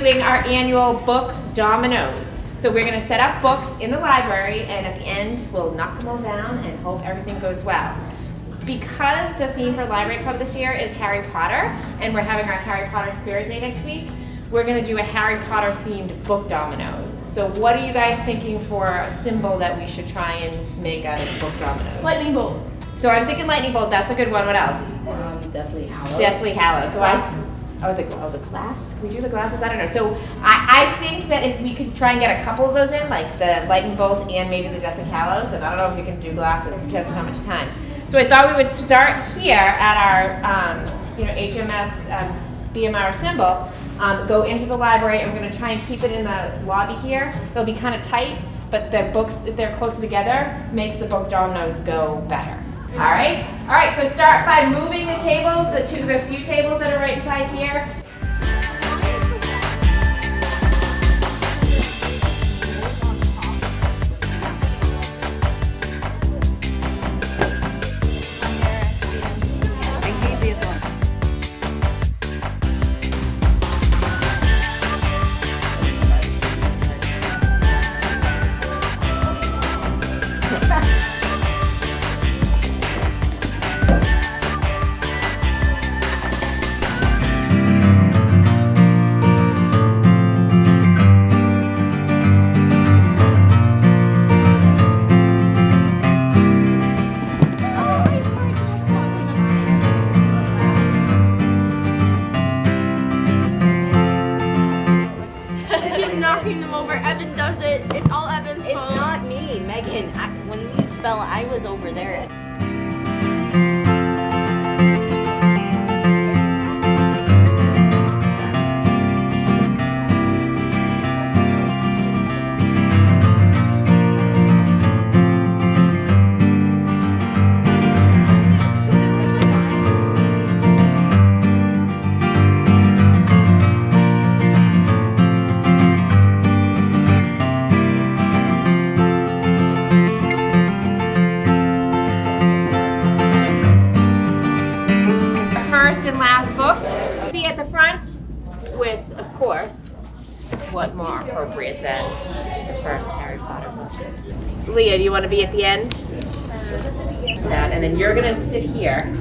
doing our annual book Dominoes. So we're going to set up books in the library, and at the end we'll knock them all down and hope everything goes well. Because the theme for Library Club this year is Harry Potter, and we're having our Harry Potter Spirit Day next week, we're going to do a Harry Potter themed book dominoes. So what are you guys thinking for a symbol that we should try and make out of book dominoes? Lightning bolt. So I was thinking lightning bolt, that's a good one. What else? Definitely Hallows. Definitely Hallows. So the glasses? Can we do the glasses? I don't know. So I think that if we could try and get a couple of those in, like the lightning bolt and maybe the Deathly Hallows, and I don't know if we can do glasses because of how much time. So I thought we would start here at our HMS BMR symbol, go into the library, and we're going to try and keep it in the lobby here. It'll be kind of tight, but the books, if they're closer together, makes the book dominoes go better. All right, so start by moving the tables, the few tables that are right inside here. Knocking them over. Evan does it. It's all Evan's fault. It's not me, Megan. When these fell, I was over there. And last book be at the front with, of course, what more appropriate than the first Harry Potter book. Leah, do you want to be at the end? That, and then you're gonna sit here.